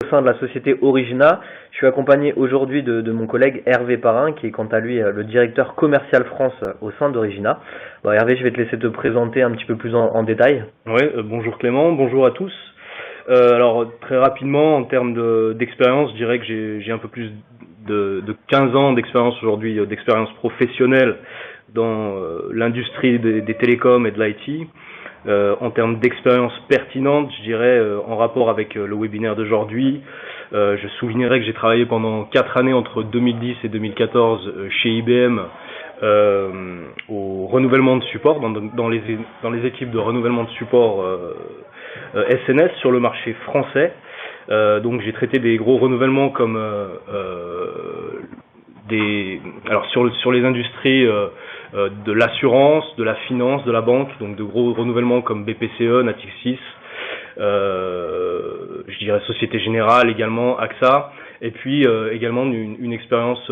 Au sein de la société Origina. Je suis accompagné aujourd'hui de mon collègue Hervé Parrain, qui est quant à lui le directeur commercial France au sein d'Origina. Bon, Hervé, je vais te laisser te présenter un petit peu plus en détail. Oui, bonjour Clément, bonjour à tous. Alors très rapidement, en termes d'expérience, je dirais que j'ai un peu plus de 15 ans d'expérience aujourd'hui, d'expérience professionnelle dans l'industrie des télécoms et de l'IT. En termes d'expérience pertinente, je dirais en rapport avec le webinaire d'aujourd'hui, je soulignerai que j'ai travaillé pendant 4 années entre 2010 et 2014 chez IBM au renouvellement de support, dans les équipes de renouvellement de support SNS sur le marché français. Donc j'ai traité des gros renouvellements comme alors sur les industries de l'assurance, de la finance, de la banque, donc de gros renouvellements comme BPCE, Natixis, je dirais Société Générale également, AXA, et puis également une expérience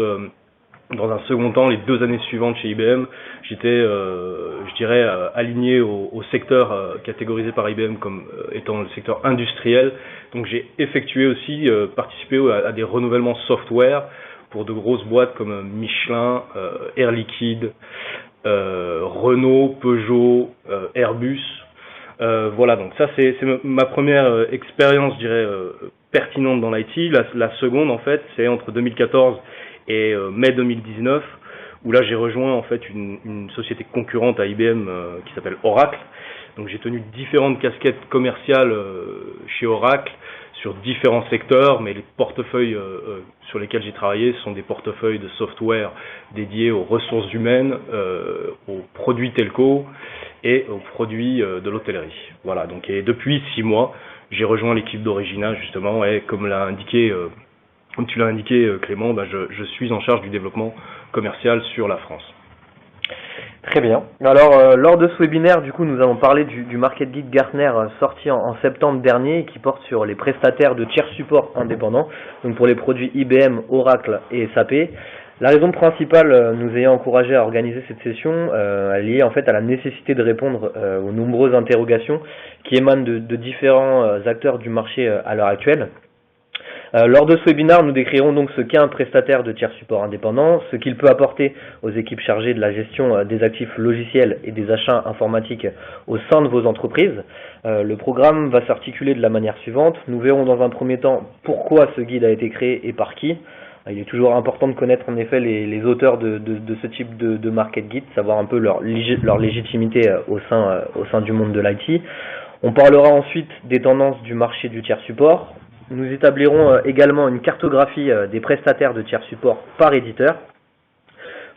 dans un second temps, les 2 années suivantes chez IBM, j'étais, je dirais, aligné au secteur catégorisé par IBM comme étant le secteur industriel. Donc j'ai effectué aussi, participé à des renouvellements software pour de grosses boîtes comme Michelin, Air Liquide, Renault, Peugeot, Airbus. Voilà, donc ça c'est ma première expérience, je dirais, pertinente dans l'IT. La seconde, en fait, c'est entre 2014 et mai 2019, où là j'ai rejoint en fait une société concurrente à IBM qui s'appelle Oracle. Donc j'ai tenu différentes casquettes commerciales chez Oracle sur différents secteurs, mais les portefeuilles sur lesquels j'ai travaillé sont des portefeuilles de software dédiés aux ressources humaines, aux produits telco et aux produits de l'hôtellerie. Voilà, donc et depuis 6 mois, j'ai rejoint l'équipe d'Origina justement, et comme tu l'as indiqué Clément, je suis en charge du développement commercial sur la France. Très bien. Alors, lors de ce webinaire, du coup, nous allons parler du Market Guide Gartner sorti en septembre dernier et qui porte sur les prestataires de tiers support indépendants, donc pour les produits IBM, Oracle et SAP. La raison principale nous ayant encouragé à organiser cette session, elle est liée en fait à la nécessité de répondre aux nombreuses interrogations qui émanent de différents acteurs du marché à l'heure actuelle. Lors de ce webinaire, nous décrirons donc ce qu'est un prestataire de tiers support indépendant, ce qu'il peut apporter aux équipes chargées de la gestion des actifs logiciels et des achats informatiques au sein de vos entreprises. Le programme va s'articuler de la manière suivante. Nous verrons dans un premier temps pourquoi ce guide a été créé et par qui. Il est toujours important de connaître en effet les auteurs de ce type de market guide, savoir un peu leur légitimité au sein du monde de l'IT. On parlera ensuite des tendances du marché du tiers support. Nous établirons également une cartographie des prestataires de tiers support par éditeur.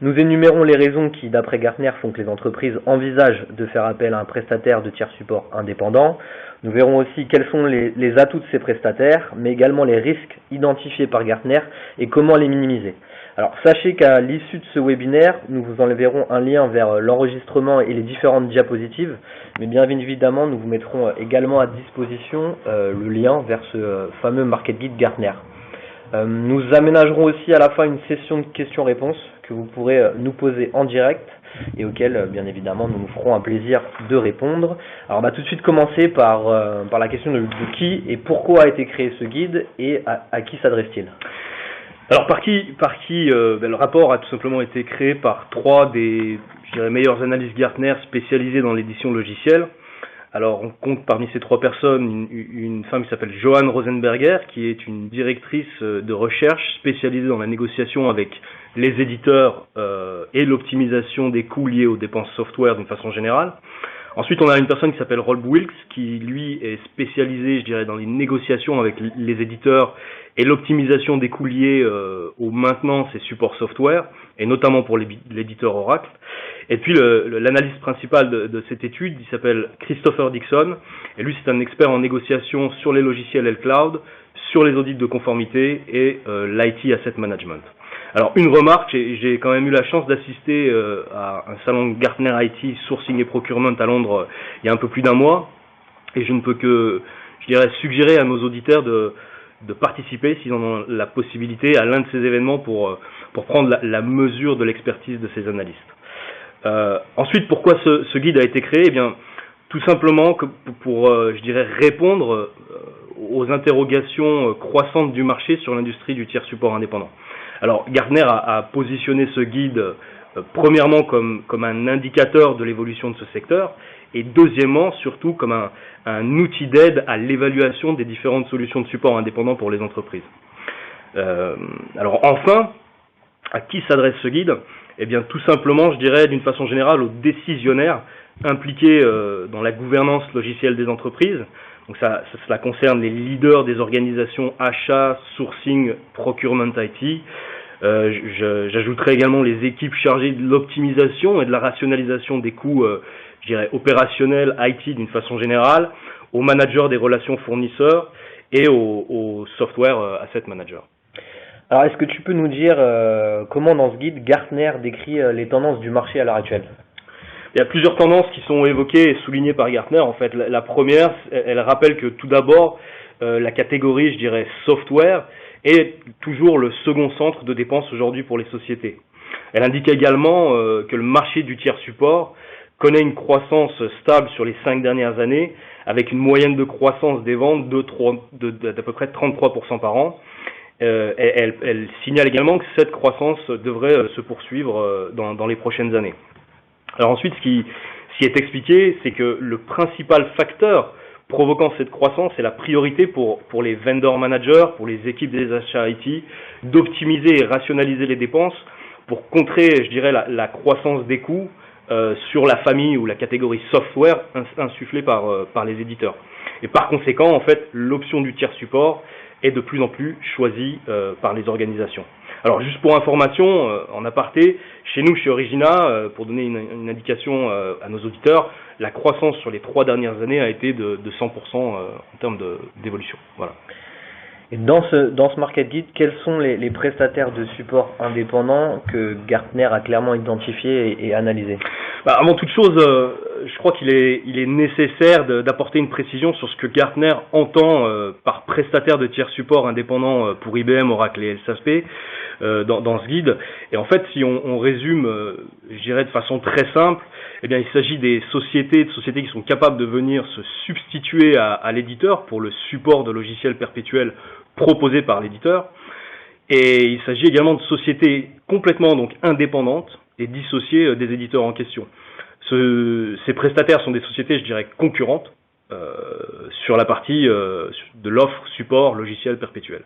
Nous énumérons les raisons qui, d'après Gartner, font que les entreprises envisagent de faire appel à un prestataire de tiers support indépendant. Nous verrons aussi quels sont les atouts de ces prestataires, mais également les risques identifiés par Gartner et comment les minimiser. Alors, sachez qu'à l'issue de ce webinaire, nous vous enverrons un lien vers l'enregistrement et les différentes diapositives, mais bien évidemment, nous vous mettrons également à disposition le lien vers ce fameux Market Guide Gartner. Nous aménagerons aussi à la fin une session de questions-réponses que vous pourrez nous poser en direct et auxquelles, bien évidemment, nous nous ferons un plaisir de répondre. Alors, on va tout de suite commencer par la question de qui et pourquoi a été créé ce guide et à qui s'adresse-t-il ? Alors par qui le rapport a tout simplement été créé par 3 des meilleures analystes Gartner spécialisées dans l'édition logicielle. Alors on compte parmi ces 3 personnes une femme qui s'appelle Johanne Rosenberger, qui est une directrice de recherche spécialisée dans la négociation avec les éditeurs et l'optimisation des coûts liés aux dépenses software d'une façon générale. Ensuite, on a une personne qui s'appelle Rob Wilkes, qui lui est spécialisé, je dirais, dans les négociations avec les éditeurs et l'optimisation des coûts liés aux maintenances et supports software, et notamment pour l'éditeur Oracle. Et puis l'analyste principal de cette étude, il s'appelle Christopher Dixon, et lui c'est un expert en négociation sur les logiciels et le cloud, sur les audits de conformité et l'IT Asset Management. Alors une remarque, j'ai quand même eu la chance d'assister à un salon Gartner IT Sourcing et Procurement à Londres il y a un peu plus d'1 mois, et je ne peux que, je dirais, suggérer à nos auditeurs de participer, s'ils en ont la possibilité, à l'un de ces événements pour prendre la mesure de l'expertise de ces analystes. Ensuite, pourquoi ce guide a été créé ? Eh bien, tout tout simplement pour je dirais, répondre aux interrogations croissantes du marché sur l'industrie du tiers support indépendant. Alors Gartner a positionné ce guide premièrement comme un indicateur de l'évolution de ce secteur et deuxièmement surtout comme un outil d'aide à l'évaluation des différentes solutions de support indépendant pour les entreprises. Alors enfin, à qui s'adresse ce guide? Eh bien tout simplement, je dirais d'une façon générale, aux décisionnaires impliqués dans la gouvernance logicielle des entreprises. Donc cela concerne les leaders des organisations achat, sourcing, procurement IT. J'ajouterai également les équipes chargées de l'optimisation et de la rationalisation des coûts, je dirais, opérationnels IT d'une façon générale, aux managers des relations fournisseurs et aux software asset managers. Alors, est-ce que tu peux nous dire comment dans ce guide Gartner décrit les tendances du marché à l'heure actuelle? Il y a plusieurs tendances qui sont évoquées et soulignées par Gartner. En fait, la première, elle rappelle que tout d'abord, la catégorie, je dirais, software est toujours le second centre de dépenses aujourd'hui pour les sociétés. Elle indique également que le marché du tiers support connaît une croissance stable sur les 5 dernières années, avec une moyenne de croissance des ventes d'à peu près 33% par an. Elle signale également que cette croissance devrait se poursuivre dans les prochaines années. Alors ensuite, ce qui est expliqué, c'est que le principal facteur provoquant cette croissance est la priorité pour les vendor managers, pour les équipes des achats IT, d'optimiser et rationaliser les dépenses pour contrer, je dirais, la croissance des coûts sur la famille ou la catégorie software insufflée par les éditeurs. Et par conséquent, en fait, l'option du tiers support est de plus en plus choisie par les organisations. Alors juste pour information, en aparté, chez nous, chez Origina, pour donner une indication à nos auditeurs, la croissance sur les 3 dernières années a été de 100% en termes d'évolution. Voilà. Et dans ce market guide, quels sont les prestataires de support indépendants que Gartner a clairement identifiés et analysés? Avant toute chose, je crois qu'il est nécessaire d'apporter une précision sur ce que Gartner entend par prestataire de tiers support indépendant pour IBM, Oracle et SAP dans ce guide. Et en fait, si on résume, je dirais de façon très simple, eh bien, il s'agit des sociétés qui sont capables de venir se substituer à l'éditeur pour le support de logiciels perpétuels proposés par l'éditeur. Et il s'agit également de sociétés complètement donc indépendantes et dissociées des éditeurs en question. Ces prestataires sont des sociétés, je dirais, concurrentes sur la partie de l'offre support logiciel perpétuel.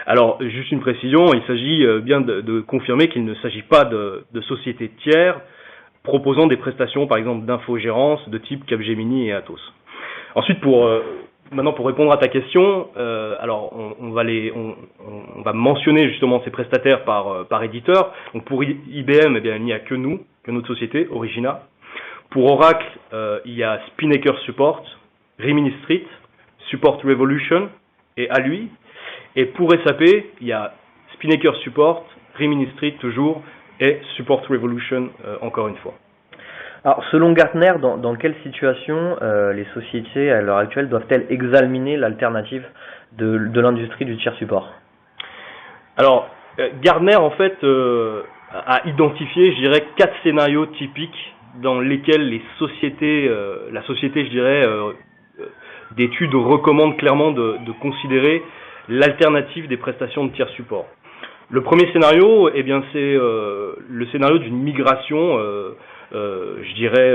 Alors, juste une précision, il s'agit bien de confirmer qu'il ne s'agit pas de sociétés tiers proposant des prestations, par exemple, d'infogérance de type Capgemini et Atos. Ensuite, maintenant, pour répondre à ta question, alors on va mentionner justement ces prestataires par éditeur. Donc pour IBM, eh bien, il n'y a que nous, que notre société, Origina. Pour Oracle, il y a Spinnaker Support, Rimini Street, Support Revolution et Alui. Et pour SAP, il y a Spinnaker Support, Rimini Street toujours et Support Revolution encore une fois. Alors, selon Gartner, dans quelle situation les sociétés à l'heure actuelle doivent-elles examiner l'alternative de l'industrie du tiers support? Alors, Gartner en fait a identifié, je dirais, 4 scénarios typiques dans lesquels la société, je dirais, d'études recommande clairement de considérer l'alternative des prestations de tiers support. Le premier scénario, eh bien, c'est le scénario d'une migration, je dirais,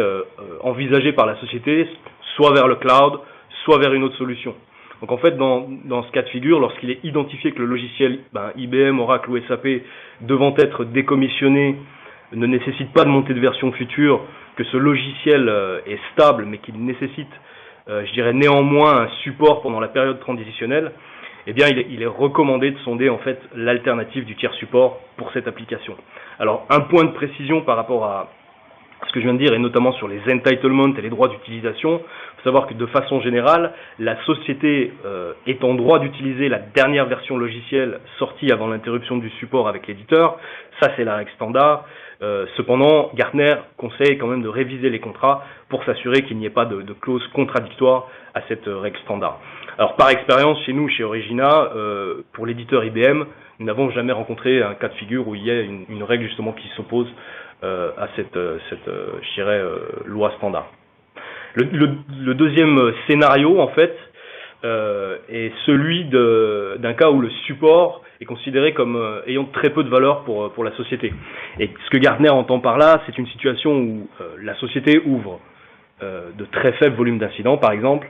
envisagée par la société, soit vers le cloud, soit vers une autre solution. Donc en fait, dans ce cas de figure, lorsqu'il est identifié que le logiciel IBM, Oracle ou SAP devant être décommissionné ne nécessite pas de montée de version future, que ce logiciel est stable mais qu'il nécessite, je dirais néanmoins un support pendant la période transitionnelle, eh bien il est recommandé de sonder en fait l'alternative du tiers support pour cette application. Alors un point de précision par rapport à ce que je viens de dire, et notamment sur les entitlements et les droits d'utilisation. Il faut savoir que de façon générale, la société est en droit d'utiliser la dernière version logicielle sortie avant l'interruption du support avec l'éditeur. Ça, c'est la règle standard. Cependant, Gartner conseille quand même de réviser les contrats pour s'assurer qu'il n'y ait pas de clause contradictoire à cette règle standard. Alors, par expérience, chez nous, chez Origina, pour l'éditeur IBM, nous n'avons jamais rencontré un cas de figure où il y a une règle justement qui s'oppose à cette je dirais, loi standard. Le deuxième scénario, en fait, est celui d'un cas où le support est considéré comme ayant très peu de valeur pour la société. Et ce que Gartner entend par là, c'est une situation où la société ouvre de très faibles volumes d'incidents, par exemple,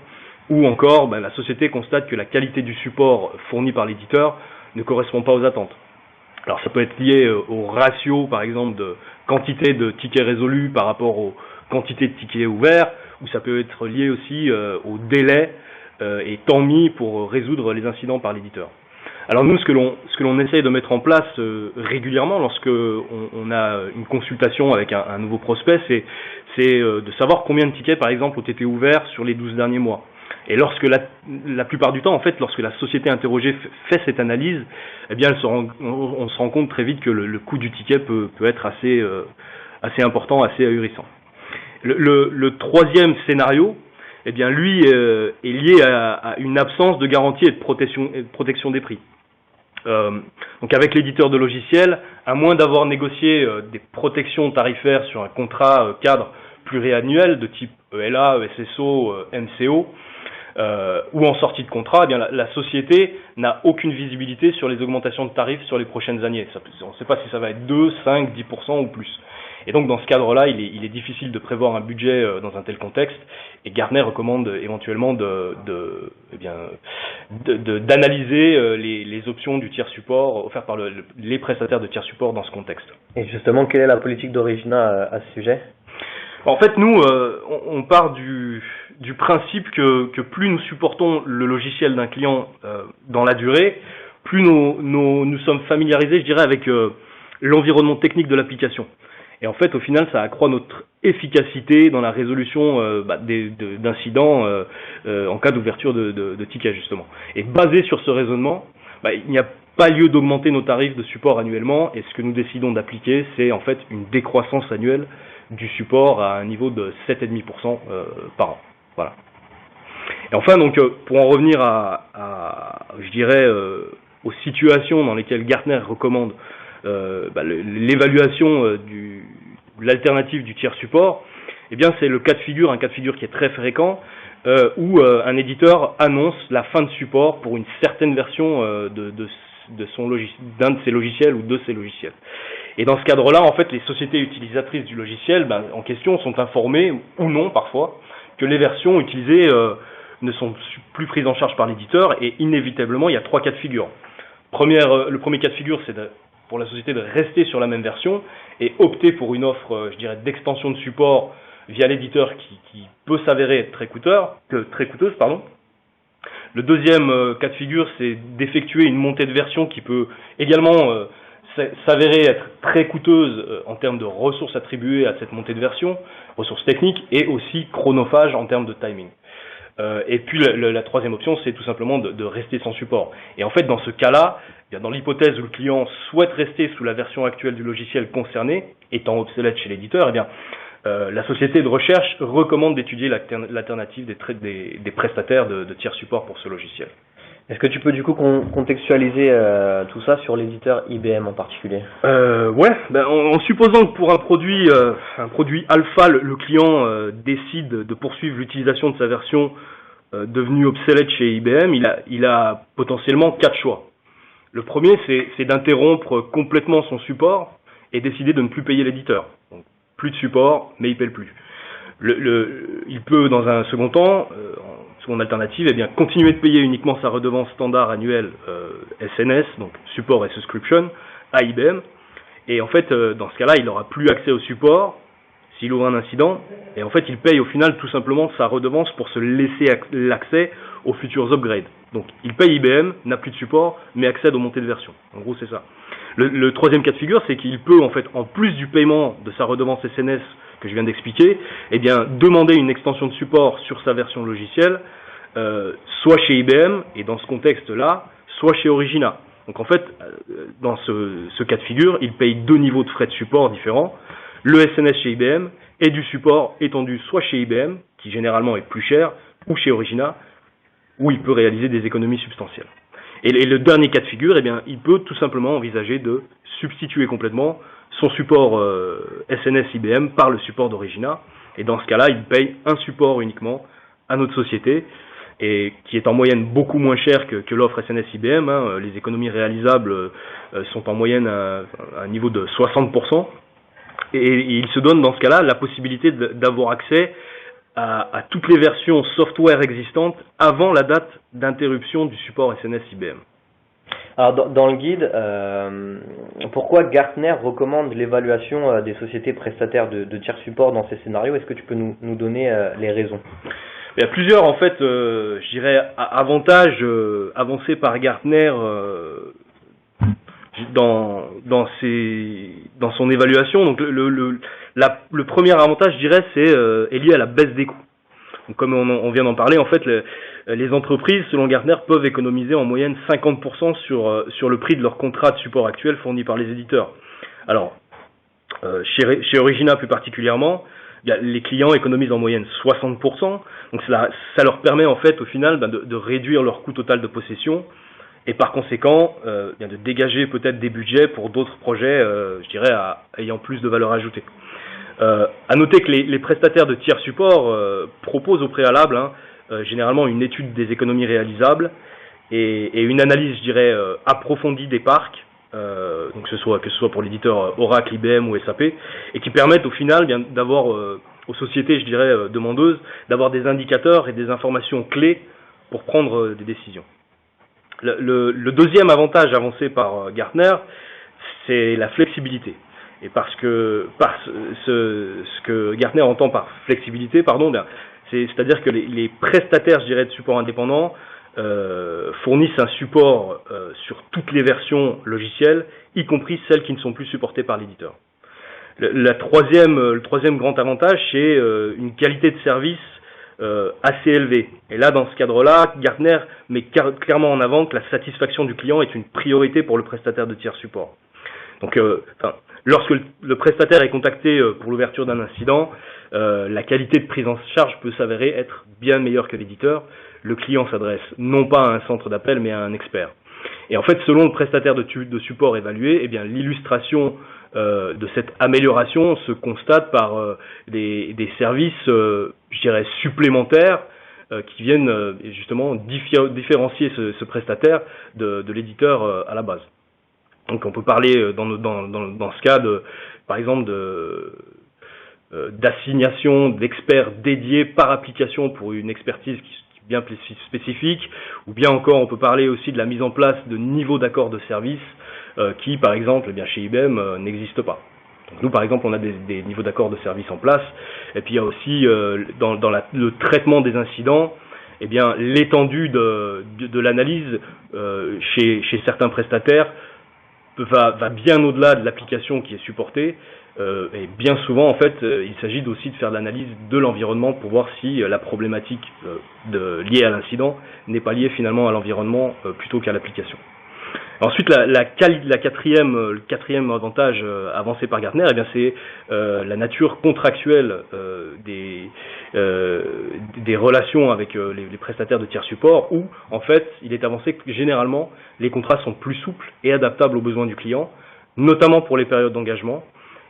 ou encore la société constate que la qualité du support fourni par l'éditeur ne correspond pas aux attentes. Alors ça peut être lié au ratio, par exemple, de quantité de tickets résolus par rapport aux quantités de tickets ouverts, ou ça peut être lié aussi au délai et temps mis pour résoudre les incidents par l'éditeur. Alors nous, ce que l'on essaye de mettre en place régulièrement lorsque on a une consultation avec un nouveau prospect, c'est de savoir combien de tickets, par exemple, ont été ouverts sur les 12 derniers mois. Et lorsque la plupart du temps, en fait, lorsque la société interrogée fait cette analyse, eh bien, on se rend compte très vite que le coût du ticket peut être assez important, assez ahurissant. Le troisième scénario, eh bien, lui, est lié à une absence de garantie et de protection des prix. Donc avec l'éditeur de logiciel, à moins d'avoir négocié des protections tarifaires sur un contrat cadre pluriannuel de type ELA, ESSO, MCO, ou en sortie de contrat, eh bien la société n'a aucune visibilité sur les augmentations de tarifs sur les prochaines années. On ne sait pas si ça va être 2, 5, 10% ou plus. Et donc dans ce cadre-là, il est difficile de prévoir un budget dans un tel contexte, et Gartner recommande éventuellement d'analyser les options du tiers support offertes par les prestataires de tiers support dans ce contexte. Et justement, quelle est la politique d'Origina à ce sujet ? En fait, nous, on part du principe que plus nous supportons le logiciel d'un client dans la durée, plus nous sommes familiarisés, je dirais, avec l'environnement technique de l'application. Et en fait, au final, ça accroît notre efficacité dans la résolution d'incidents en cas d'ouverture de tickets, justement. Et basé sur ce raisonnement, il n'y a pas lieu d'augmenter nos tarifs de support annuellement, et ce que nous décidons d'appliquer, c'est en fait une décroissance annuelle du support à un niveau de 7,5% par an. Voilà. Et enfin, donc, pour en revenir je dirais, aux situations dans lesquelles Gartner recommande l'évaluation de l'alternative du tiers support, eh bien c'est un cas de figure qui est très fréquent, où un éditeur annonce la fin de support pour une certaine version d'un de ses logiciels ou de ses logiciels. Et dans ce cadre-là, en fait, les sociétés utilisatrices du logiciel en question sont informées, ou non parfois, que les versions utilisées ne sont plus prises en charge par l'éditeur, et inévitablement, il y a 3 cas de figure. Le premier cas de figure, c'est pour la société de rester sur la même version et opter pour une offre, je dirais, d'extension de support via l'éditeur qui peut s'avérer être très coûteuse. Le deuxième cas de figure, c'est d'effectuer une montée de version qui peut également s'avérer être très coûteuse en termes de ressources attribuées à cette montée de version, ressources techniques, et aussi chronophage en termes de timing. Et puis la troisième option, c'est tout simplement de rester sans support. Et en fait, dans ce cas-là, dans l'hypothèse où le client souhaite rester sous la version actuelle du logiciel concerné, étant obsolète chez l'éditeur, eh bien, la société de recherche recommande d'étudier l'alternative des prestataires de tiers support pour ce logiciel. Est-ce que tu peux du coup contextualiser tout ça sur l'éditeur IBM en particulier ? Ouais, en supposant que pour un produit alpha, le client décide de poursuivre l'utilisation de sa version devenue obsolète chez IBM, il a potentiellement 4 choix. Le premier, c'est d'interrompre complètement son support et décider de ne plus payer l'éditeur. Donc, plus de support, mais il ne paye plus. Il peut, dans un second temps, seconde alternative, eh bien, continuer de payer uniquement sa redevance standard annuelle SNS, donc support et subscription, à IBM. Et en fait, dans ce cas-là, il n'aura plus accès au support s'il ouvre un incident. Et en fait, il paye au final tout simplement sa redevance pour se laisser l'accès aux futurs upgrades. Donc, il paye IBM, n'a plus de support, mais accède aux montées de version. En gros, c'est ça. Le troisième cas de figure, c'est qu'il peut, en fait, en plus du paiement de sa redevance SNS que je viens d'expliquer, eh bien, demander une extension de support sur sa version logicielle, soit chez IBM, et dans ce contexte-là, soit chez Origina. Donc, en fait, dans ce cas de figure, il paye 2 niveaux de frais de support différents, le SNS chez IBM et du support étendu soit chez IBM, qui généralement est plus cher, ou chez Origina, où il peut réaliser des économies substantielles. Et le dernier cas de figure, eh bien, il peut tout simplement envisager de substituer complètement son support SNS IBM par le support d'Origina, Et dans ce cas-là, ils payent un support uniquement à notre société, et qui est en moyenne beaucoup moins cher que l'offre SNS IBM. Les économies réalisables sont en moyenne à un niveau de 60%. Et il se donne dans ce cas-là la possibilité d'avoir accès à toutes les versions software existantes avant la date d'interruption du support SNS IBM. Alors dans le guide, pourquoi Gartner recommande l'évaluation des sociétés prestataires de tiers support dans ces scénarios? Est-ce que tu peux nous donner les raisons? Il y a plusieurs en fait, je dirais, avantages avancés par Gartner dans son évaluation. Donc le premier avantage, je dirais, est lié à la baisse des coûts. Donc, comme on vient d'en parler, en fait, les entreprises, selon Gartner, peuvent économiser en moyenne 50% sur le prix de leur contrat de support actuel fourni par les éditeurs. Alors, chez Origina plus particulièrement, les clients économisent en moyenne 60%. Donc ça leur permet en fait au final de réduire leur coût total de possession, et par conséquent de dégager peut-être des budgets pour d'autres projets, je dirais, ayant plus de valeur ajoutée. À noter que les prestataires de tiers support proposent au préalable généralement une étude des économies réalisables et une analyse, je dirais, approfondie des parcs, donc que ce soit pour l'éditeur Oracle, IBM ou SAP, et qui permettent au final d'avoir aux sociétés, je dirais, demandeuses, d'avoir des indicateurs et des informations clés pour prendre des décisions. Le deuxième avantage avancé par Gartner, c'est la flexibilité. Et ce que Gartner entend par flexibilité, c'est-à-dire que les prestataires, je dirais, de support indépendant fournissent un support sur toutes les versions logicielles, y compris celles qui ne sont plus supportées par l'éditeur. Le troisième grand avantage, c'est une qualité de service assez élevée. Et là, dans ce cadre-là, Gartner met clairement en avant que la satisfaction du client est une priorité pour le prestataire de tiers support. Donc, lorsque le prestataire est contacté pour l'ouverture d'un incident, la qualité de prise en charge peut s'avérer être bien meilleure que l'éditeur. Le client s'adresse non pas à un centre d'appel, mais à un expert. Et en fait, selon le prestataire de support évalué, l'illustration de cette amélioration se constate par des services, je dirais, supplémentaires qui viennent justement différencier ce prestataire de l'éditeur à la base. Donc on peut parler dans ce cas par exemple d'assignation d'experts dédiés par application pour une expertise qui est bien spécifique, ou bien encore on peut parler aussi de la mise en place de niveaux d'accord de service qui par exemple chez IBM n'existent pas. Donc nous par exemple on a des niveaux d'accord de service en place, et puis il y a aussi dans le traitement des incidents, l'étendue de l'analyse chez certains prestataires va bien au-delà de l'application qui est supportée, et bien souvent en fait il s'agit aussi de faire l'analyse de l'environnement pour voir si la problématique liée à l'incident n'est pas liée finalement à l'environnement plutôt qu'à l'application. Ensuite, le quatrième avantage avancé par Gartner, c'est la nature contractuelle des relations avec les prestataires de tiers support, où en fait il est avancé que généralement les contrats sont plus souples et adaptables aux besoins du client, notamment pour les périodes d'engagement,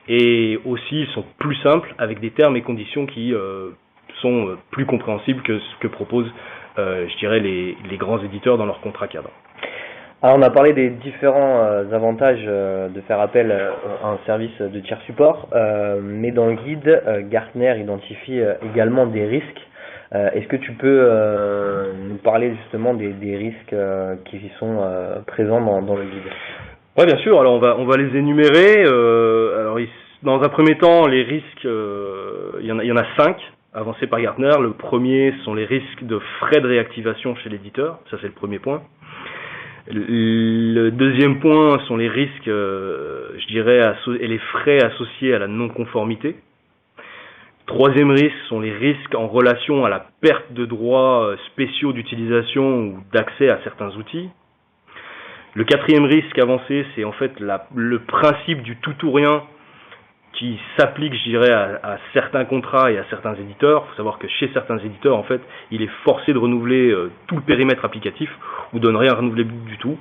et aussi ils sont plus simples avec des termes et conditions qui sont plus compréhensibles que ce que proposent je dirais les grands éditeurs dans leurs contrats cadres. Alors on a parlé des différents avantages de faire appel à un service de tiers support, mais dans le guide, Gartner identifie également des risques. Est-ce que tu peux nous parler justement des risques qui sont présents dans le guide? Oui, bien sûr. Alors on va les énumérer. Dans un premier temps, les risques, il y en a 5 avancés par Gartner. Le premier sont les risques de frais de réactivation chez l'éditeur. Ça, c'est le premier point. Le deuxième point sont les risques, je dirais, et les frais associés à la non-conformité. Troisième risque sont les risques en relation à la perte de droits spéciaux d'utilisation ou d'accès à certains outils. Le quatrième risque avancé, c'est en fait le principe du tout ou rien qui s'applique, je dirais, à certains contrats et à certains éditeurs. Il faut savoir que chez certains éditeurs, en fait, il est forcé de renouveler tout le périmètre applicatif ou de ne rien renouveler du tout.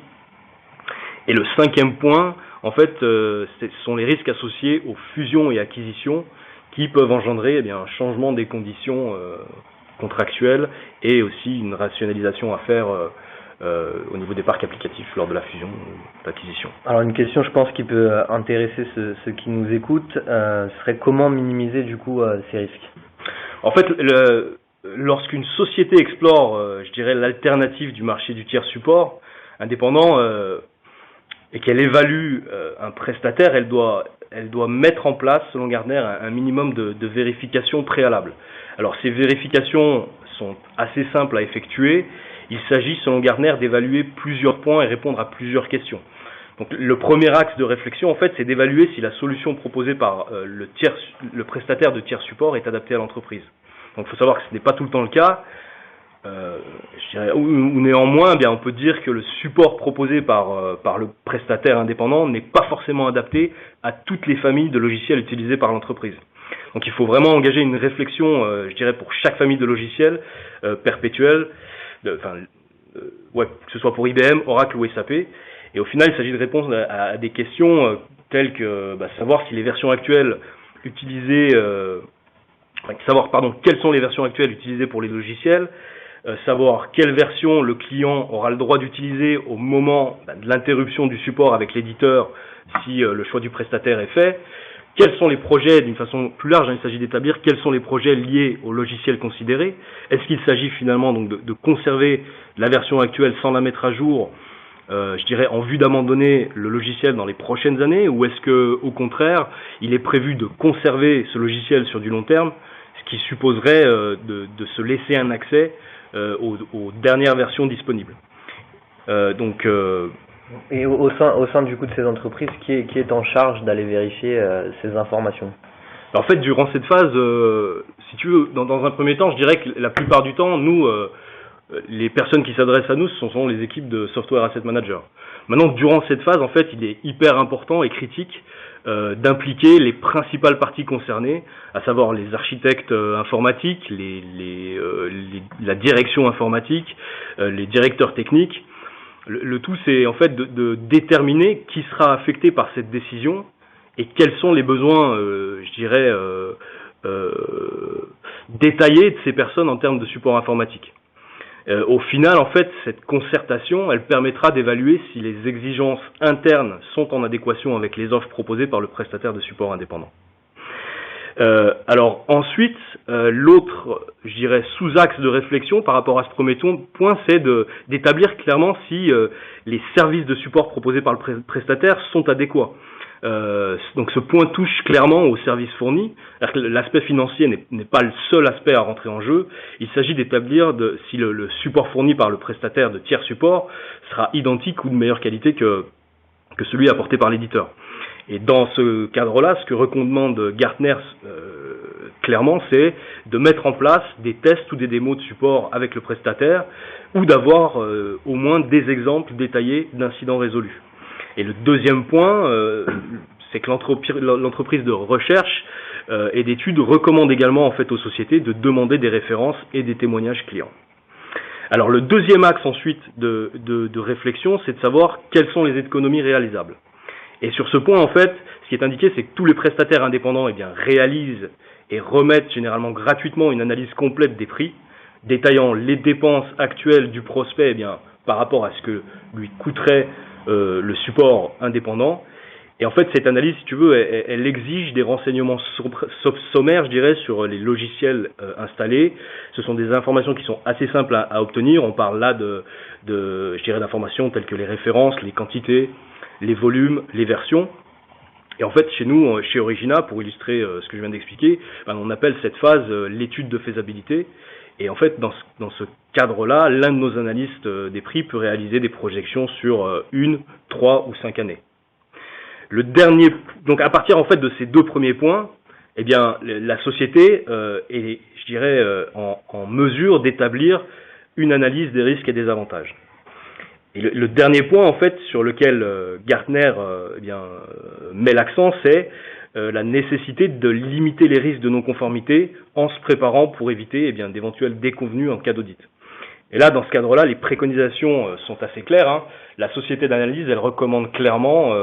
Et le cinquième point, en fait, ce sont les risques associés aux fusions et acquisitions qui peuvent engendrer un changement des conditions contractuelles et aussi une rationalisation à faire au niveau des parcs applicatifs lors de la fusion ou l'acquisition. Alors une question, je pense, qui peut intéresser ceux qui nous écoutent, serait comment minimiser du coup ces risques? En fait, lorsqu'une société explore, je dirais, l'alternative du marché du tiers support indépendant et qu'elle évalue un prestataire, elle doit mettre en place, selon Gartner, un minimum de vérifications préalables. Alors ces vérifications sont assez simples à effectuer. Il s'agit, selon Gartner, d'évaluer plusieurs points et répondre à plusieurs questions. Donc le premier axe de réflexion, en fait, c'est d'évaluer si la solution proposée par le prestataire de tiers support est adaptée à l'entreprise. Donc il faut savoir que ce n'est pas tout le temps le cas. Je dirais, ou néanmoins, on peut dire que le support proposé par le prestataire indépendant n'est pas forcément adapté à toutes les familles de logiciels utilisés par l'entreprise. Donc il faut vraiment engager une réflexion, je dirais, pour chaque famille de logiciels perpétuelle, que ce soit pour IBM, Oracle ou SAP. Et au final, il s'agit de répondre à des questions telles que savoir si les versions actuelles utilisées, quelles sont les versions actuelles utilisées pour les logiciels, savoir quelle version le client aura le droit d'utiliser au moment de l'interruption du support avec l'éditeur si le choix du prestataire est fait. Quels sont les projets, d'une façon plus large, il s'agit d'établir quels sont les projets liés au logiciel considéré. Est-ce qu'il s'agit finalement donc de conserver la version actuelle sans la mettre à jour, je dirais en vue d'abandonner le logiciel dans les prochaines années, ou est-ce que au contraire, il est prévu de conserver ce logiciel sur du long terme, ce qui supposerait de se laisser un accès aux dernières versions disponibles. Et au sein du coup de ces entreprises, qui est en charge d'aller vérifier ces informations? En fait, durant cette phase, si tu veux, dans un premier temps, je dirais que la plupart du temps, nous, les personnes qui s'adressent à nous, ce sont les équipes de Software Asset Manager. Maintenant, durant cette phase, en fait, il est hyper important et critique d'impliquer les principales parties concernées, à savoir les architectes informatiques, la direction informatique, les directeurs techniques. Le tout, c'est en fait de déterminer qui sera affecté par cette décision et quels sont les besoins, je dirais, détaillés de ces personnes en termes de support informatique. Au final, en fait, cette concertation, elle permettra d'évaluer si les exigences internes sont en adéquation avec les offres proposées par le prestataire de support indépendant. Alors ensuite, l'autre, je dirais, sous-axe de réflexion par rapport à ce premier point, c'est d'établir clairement si les services de support proposés par le prestataire sont adéquats. Donc ce point touche clairement aux services fournis. L'aspect financier n'est pas le seul aspect à rentrer en jeu. Il s'agit d'établir si le support fourni par le prestataire de tiers support sera identique ou de meilleure qualité que celui apporté par l'éditeur. Et dans ce cadre-là, ce que recommande Gartner clairement, c'est de mettre en place des tests ou des démos de support avec le prestataire ou d'avoir au moins des exemples détaillés d'incidents résolus. Et le deuxième point, c'est que l'entreprise de recherche et d'études recommande également en fait aux sociétés de demander des références et des témoignages clients. Alors le deuxième axe ensuite de réflexion, c'est de savoir quelles sont les économies réalisables. Et sur ce point, en fait, ce qui est indiqué, c'est que tous les prestataires indépendants réalisent et remettent généralement gratuitement une analyse complète des prix, détaillant les dépenses actuelles du prospect par rapport à ce que lui coûterait le support indépendant. Et en fait, cette analyse, si tu veux, elle exige des renseignements sommaires, je dirais, sur les logiciels installés. Ce sont des informations qui sont assez simples à obtenir. On parle là je dirais, d'informations telles que les références, les quantités, les volumes, les versions. Et en fait, chez nous, chez Origina, pour illustrer ce que je viens d'expliquer, on appelle cette phase l'étude de faisabilité. Et en fait, dans ce cadre-là, l'un de nos analystes des prix peut réaliser des projections sur 1, 3 ou 5 années. Donc à partir en fait de ces deux premiers points, la société est, je dirais, en mesure d'établir une analyse des risques et des avantages. Et le dernier point en fait sur lequel Gartner met l'accent, c'est la nécessité de limiter les risques de non-conformité en se préparant pour éviter d'éventuelles déconvenues en cas d'audit. Et là, dans ce cadre-là, les préconisations sont assez claires. La société d'analyse, elle recommande clairement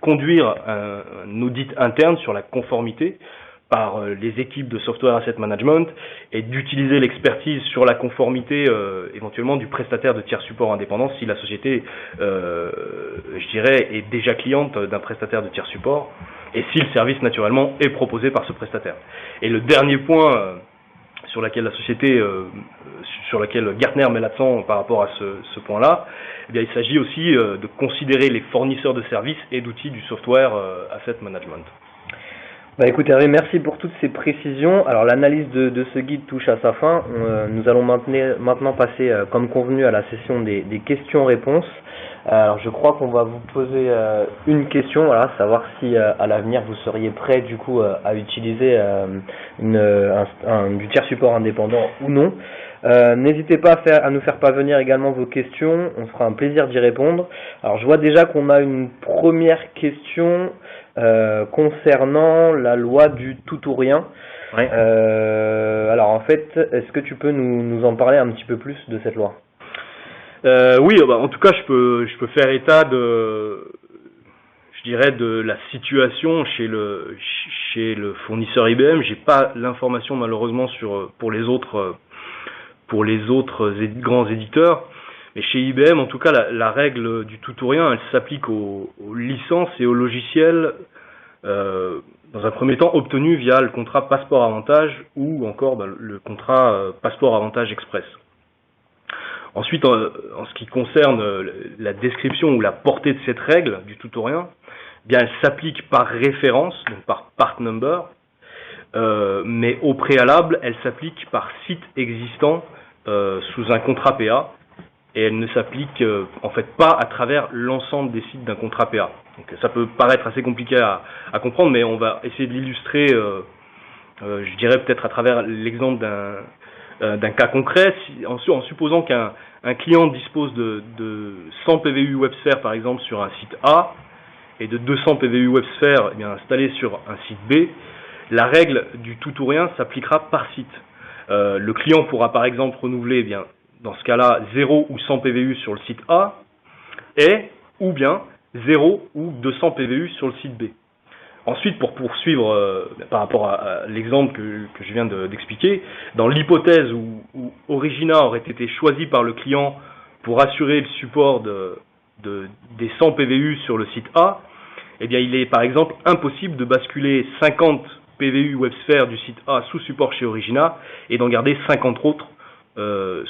conduire un audit interne sur la conformité par les équipes de software asset management et d'utiliser l'expertise sur la conformité éventuellement du prestataire de tiers support indépendant si la société, je dirais, est déjà cliente d'un prestataire de tiers support et si le service naturellement est proposé par ce prestataire. Et le dernier point sur laquelle la société, sur laquelle Gartner met l'accent par rapport à ce point-là, eh bien, il s'agit aussi de considérer les fournisseurs de services et d'outils du software asset management. Bah écoute Hervé, merci pour toutes ces précisions. Alors l'analyse de ce guide touche à sa fin. Nous allons maintenant passer comme convenu à la session des questions-réponses. Alors je crois qu'on va vous poser une question, voilà, savoir si à l'avenir vous seriez prêt du coup à utiliser du tiers support indépendant ou non. N'hésitez pas à nous faire parvenir également vos questions, on fera un plaisir d'y répondre. Alors je vois déjà qu'on a une première question concernant la loi du tout ou rien. Ouais. Alors en fait, est-ce que tu peux nous en parler un petit peu plus de cette loi? Oui, en tout cas, je peux faire état de la situation chez le fournisseur IBM. J'ai pas l'information malheureusement pour les autres grands éditeurs. Mais chez IBM, en tout cas, la règle du tout ou rien, elle s'applique aux licences et aux logiciels, dans un premier temps, obtenus via le contrat Passeport Avantage ou encore le contrat Passeport Avantage Express. Ensuite, en ce qui concerne la description ou la portée de cette règle du tout ou rien, eh bien, elle s'applique par référence, donc par part number, mais au préalable, elle s'applique par site existant sous un contrat PA. Et elle ne s'applique en fait pas à travers l'ensemble des sites d'un contrat PA. Donc ça peut paraître assez compliqué à comprendre, mais on va essayer de l'illustrer, je dirais peut-être à travers l'exemple d'un cas concret, en supposant qu'un client dispose de 100 PVU WebSphere par exemple sur un site A et de 200 PVU WebSphere installés sur un site B, la règle du tout ou rien s'appliquera par site. Le client pourra par exemple renouveler dans ce cas-là, 0 ou 100 PVU sur le site A, ou bien 0 ou 200 PVU sur le site B. Ensuite, pour poursuivre par rapport à l'exemple que je viens d'expliquer, dans l'hypothèse où Origina aurait été choisi par le client pour assurer le support des 100 PVU sur le site A, eh bien, il est par exemple impossible de basculer 50 PVU WebSphere du site A sous support chez Origina et d'en garder 50 autres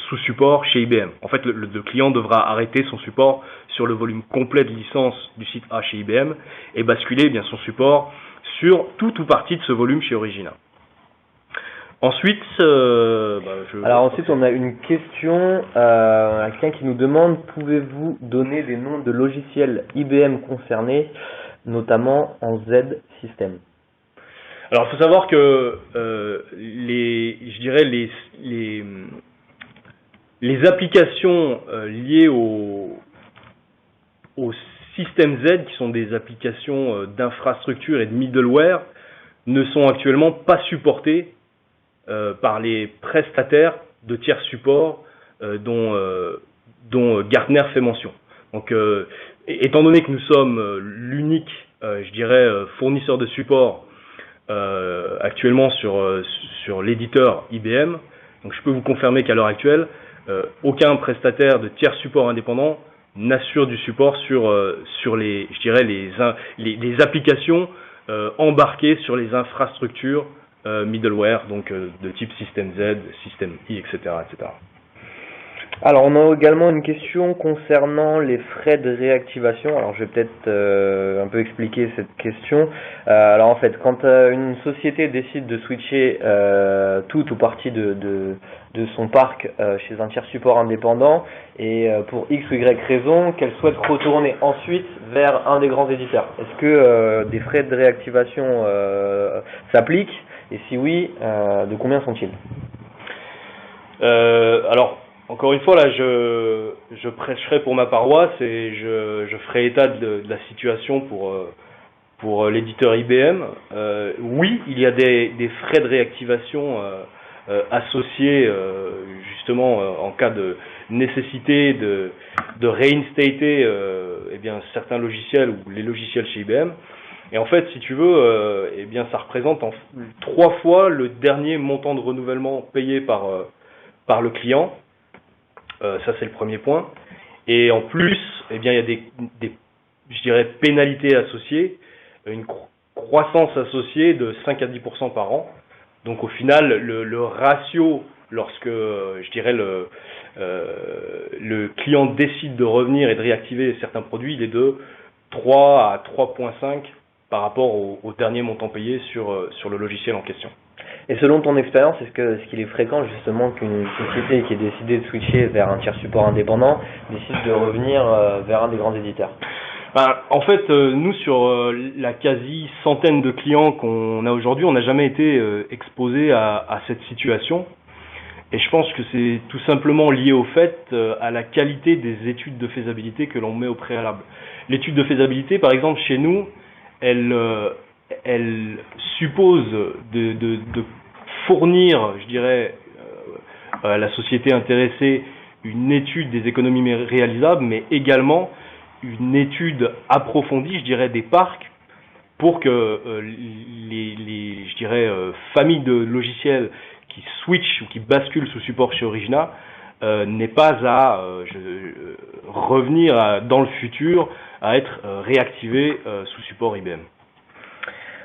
sous support chez IBM. En fait, le client devra arrêter son support sur le volume complet de licence du site A chez IBM et basculer son support sur tout ou partie de ce volume chez Origina. Ensuite, ensuite, on a une question, quelqu'un qui nous demande: pouvez-vous donner des noms de logiciels IBM concernés, notamment en Z système? Alors, il faut savoir que les applications liées au système Z, qui sont des applications d'infrastructure et de middleware, ne sont actuellement pas supportées par les prestataires de tiers support dont Gartner fait mention. Donc, étant donné que nous sommes l'unique, fournisseur de support actuellement sur l'éditeur IBM, donc je peux vous confirmer qu'à l'heure actuelle, aucun prestataire de tiers support indépendant n'assure du support sur les applications embarquées sur les infrastructures middleware, donc de type système Z, système I, etc., etc. Alors, on a également une question concernant les frais de réactivation. Alors, je vais peut-être un peu expliquer cette question. Alors, en fait, quand une société décide de switcher toute ou partie de son parc chez un tiers support indépendant, et pour X ou Y raison, qu'elle souhaite retourner ensuite vers un des grands éditeurs, est-ce que des frais de réactivation s'appliquent? Et si oui, de combien sont-ils? Alors, encore une fois, là, je prêcherai pour ma paroisse et je ferai état de la situation pour l'éditeur IBM. Oui, il y a des frais de réactivation associés justement en cas de nécessité de réinstater certains logiciels ou les logiciels chez IBM. Et en fait, si tu veux, ça représente 3 fois le dernier montant de renouvellement payé par le client. Ça, c'est le premier point. Et en plus, il y a des je dirais, pénalités associées, une croissance associée de 5 à 10% par an. Donc au final, le ratio, lorsque je dirais le client décide de revenir et de réactiver certains produits, il est de 3 à 3,5 par rapport au dernier montant payé sur le logiciel en question. Et selon ton expérience, est-ce qu'il est fréquent justement qu'une société qui ait décidé de switcher vers un tiers support indépendant décide de revenir vers un des grands éditeurs? En fait, nous, sur la quasi centaine de clients qu'on a aujourd'hui, on n'a jamais été exposé à cette situation. Et je pense que c'est tout simplement lié au fait à la qualité des études de faisabilité que l'on met au préalable. L'étude de faisabilité, par exemple, chez nous, elle suppose de fournir, je dirais, à la société intéressée une étude des économies réalisables, mais également une étude approfondie, je dirais, des parcs pour que les familles de logiciels qui switchent ou qui basculent sous support chez Origina n'aient pas à revenir dans le futur à être réactivés sous support IBM.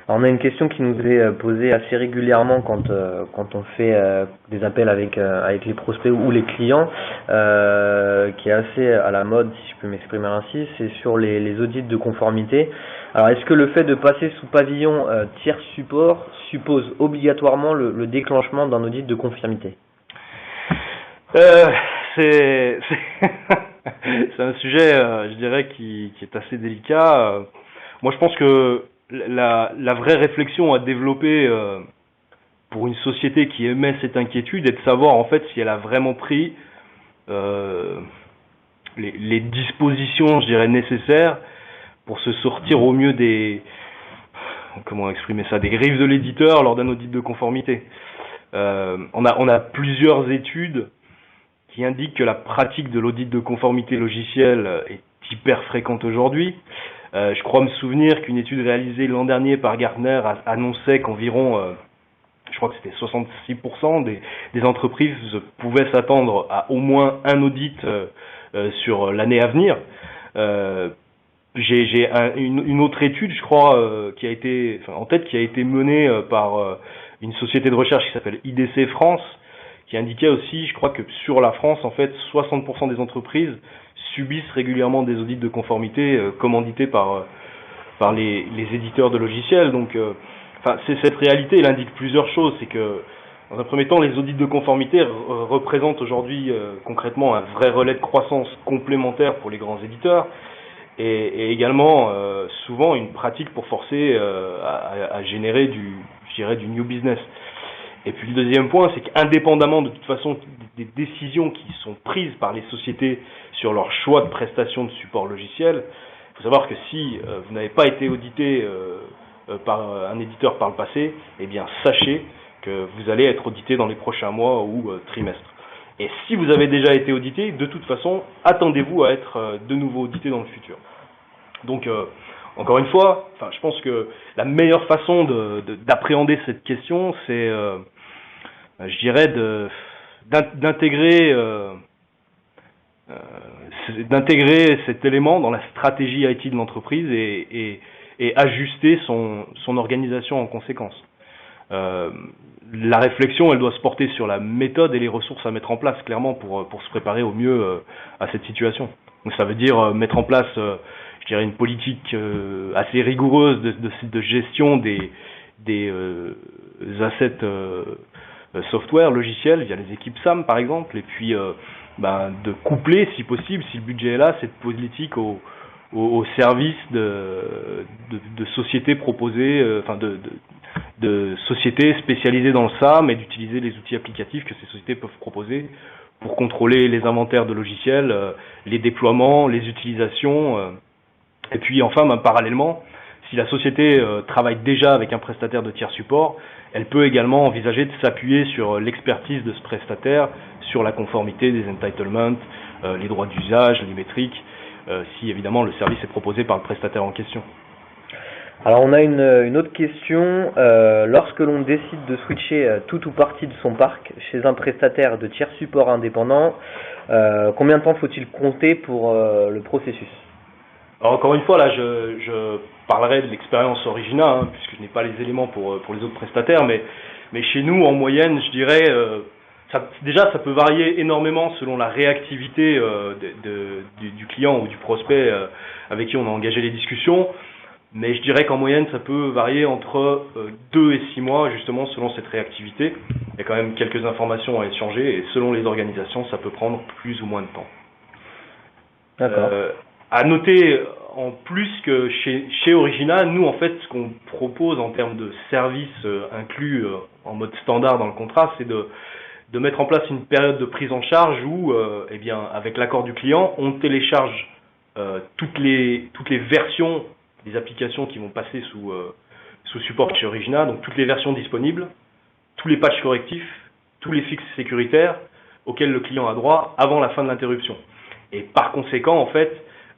Alors on a une question qui nous est posée assez régulièrement quand on fait des appels avec les prospects ou les clients, qui est assez à la mode, si je peux m'exprimer ainsi, c'est sur les audits de conformité. Alors est-ce que le fait de passer sous pavillon tiers support suppose obligatoirement le déclenchement d'un audit de conformité? C'est un sujet, je dirais, qui est assez délicat. Moi, je pense que la vraie réflexion à développer pour une société qui émet cette inquiétude est de savoir en fait si elle a vraiment pris les dispositions, je dirais, nécessaires pour se sortir au mieux des griffes de l'éditeur lors d'un audit de conformité. On a plusieurs études qui indiquent que la pratique de l'audit de conformité logicielle est hyper fréquente aujourd'hui. Je crois me souvenir qu'une étude réalisée l'an dernier par Gartner annonçait qu'environ, je crois que c'était 66% des entreprises pouvaient s'attendre à au moins un audit sur l'année à venir. J'ai une autre étude, je crois, qui a été menée par une société de recherche qui s'appelle IDC France, qui indiquait aussi, je crois que sur la France, en fait, 60% des entreprises subissent régulièrement des audits de conformité commandités par les éditeurs de logiciels. Donc, cette réalité, elle indique plusieurs choses. C'est que, dans un premier temps, les audits de conformité représentent aujourd'hui concrètement un vrai relais de croissance complémentaire pour les grands éditeurs, et également souvent une pratique pour forcer à générer du new business. Et puis le deuxième point, c'est qu'indépendamment de toute façon des décisions qui sont prises par les sociétés sur leur choix de prestation de support logiciel, il faut savoir que si vous n'avez pas été audité par un éditeur par le passé, eh bien sachez que vous allez être audité dans les prochains mois ou trimestres. Et si vous avez déjà été audité, de toute façon, attendez-vous à être de nouveau audité dans le futur. Donc, encore une fois, je pense que la meilleure façon d'appréhender cette question, c'est, je dirais, d'intégrer cet élément dans la stratégie IT de l'entreprise et ajuster son organisation en conséquence. La réflexion, elle doit se porter sur la méthode et les ressources à mettre en place, clairement, pour se préparer au mieux à cette situation. Donc ça veut dire mettre en place, je dirais, une politique assez rigoureuse de gestion des assets software, logiciels, via les équipes SAM par exemple, et puis de coupler, si possible, si le budget est là, cette politique au service de sociétés proposées, de sociétés spécialisées dans le SAM, et d'utiliser les outils applicatifs que ces sociétés peuvent proposer pour contrôler les inventaires de logiciels, les déploiements, les utilisations. Et puis enfin, parallèlement, si la société travaille déjà avec un prestataire de tiers support, elle peut également envisager de s'appuyer sur l'expertise de ce prestataire, sur la conformité des entitlements, les droits d'usage, les métriques, si évidemment le service est proposé par le prestataire en question. Alors on a une autre question. Lorsque l'on décide de switcher tout ou partie de son parc chez un prestataire de tiers support indépendant, combien de temps faut-il compter pour le processus? Alors encore une fois, là, je parlerai de l'expérience Origina, puisque je n'ai pas les éléments pour les autres prestataires, mais chez nous, en moyenne, je dirais, ça peut varier énormément selon la réactivité du client ou du prospect avec qui on a engagé les discussions, mais je dirais qu'en moyenne, ça peut varier entre 2 et 6 mois, justement, selon cette réactivité. Il y a quand même quelques informations à échanger, et selon les organisations, ça peut prendre plus ou moins de temps. D'accord. À noter en plus que chez Origina, nous en fait ce qu'on propose en termes de services inclus en mode standard dans le contrat, c'est de mettre en place une période de prise en charge où, eh bien, avec l'accord du client, on télécharge toutes les versions des applications qui vont passer sous support chez Origina, donc toutes les versions disponibles, tous les patchs correctifs, tous les fixes sécuritaires auxquels le client a droit avant la fin de l'interruption. Et par conséquent, en fait,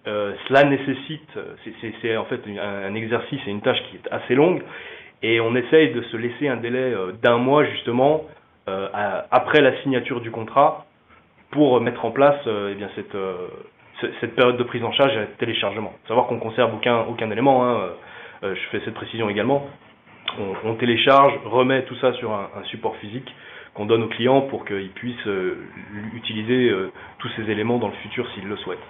cela nécessite, c'est en fait un exercice et une tâche qui est assez longue, et on essaye de se laisser un délai d'1 mois justement après la signature du contrat pour mettre en place eh bien cette période de prise en charge et de téléchargement. Savoir qu'on conserve aucun élément, je fais cette précision également. On télécharge, remet tout ça sur un support physique qu'on donne au client pour qu'il puisse utiliser tous ces éléments dans le futur s'il le souhaite.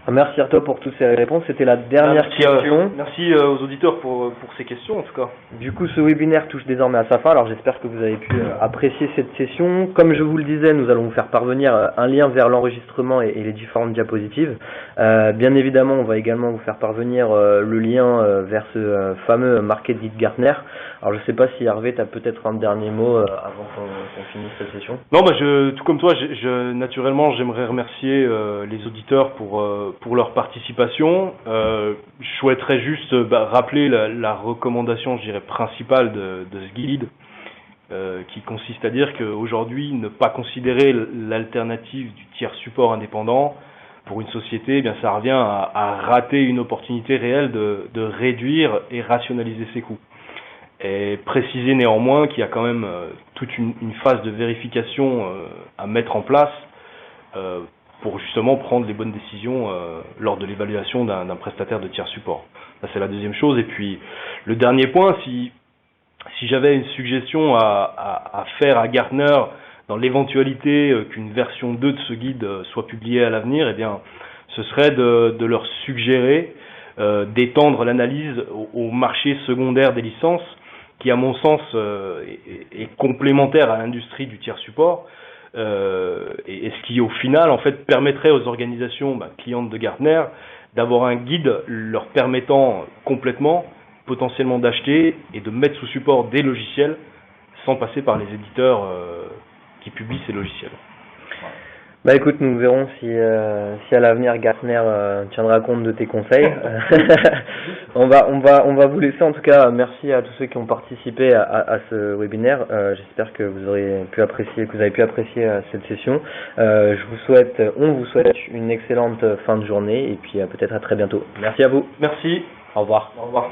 Merci à toi pour toutes ces réponses. C'était la dernière question. Merci aux auditeurs pour ces questions en tout cas. Du coup, ce webinaire touche désormais à sa fin. Alors j'espère que vous avez pu apprécier cette session. Comme je vous le disais, nous allons vous faire parvenir un lien vers l'enregistrement et les différentes diapositives. Bien évidemment, on va également vous faire parvenir le lien vers ce fameux Market Guide Gartner. Alors je ne sais pas si Hervé, tu as peut-être un dernier mot avant qu'on finisse cette session. Non, tout comme toi, naturellement, j'aimerais remercier les auditeurs pour leur participation. Je souhaiterais juste rappeler la recommandation, je dirais, principale de ce guide, qui consiste à dire qu'aujourd'hui, ne pas considérer l'alternative du tiers support indépendant pour une société, eh bien, ça revient à rater une opportunité réelle de réduire et rationaliser ses coûts. Et préciser néanmoins qu'il y a quand même toute une phase de vérification à mettre en place pour justement prendre les bonnes décisions lors de l'évaluation d'un prestataire de tiers support. Ça, c'est la deuxième chose. Et puis le dernier point, si j'avais une suggestion à faire à Gartner dans l'éventualité qu'une version 2 de ce guide soit publiée à l'avenir, eh bien, ce serait de leur suggérer d'étendre l'analyse au marché secondaire des licences, qui à mon sens est complémentaire à l'industrie du tiers support, et ce qui au final en fait permettrait aux organisations clientes de Gartner d'avoir un guide leur permettant complètement potentiellement d'acheter et de mettre sous support des logiciels sans passer par les éditeurs qui publient ces logiciels. Écoute, nous verrons si à l'avenir Gartner tiendra compte de tes conseils. On va vous laisser en tout cas. Merci à tous ceux qui ont participé à ce webinaire. J'espère que vous avez pu apprécier cette session. On vous souhaite une excellente fin de journée et puis peut-être à très bientôt. Merci à vous. Merci. Au revoir. Au revoir.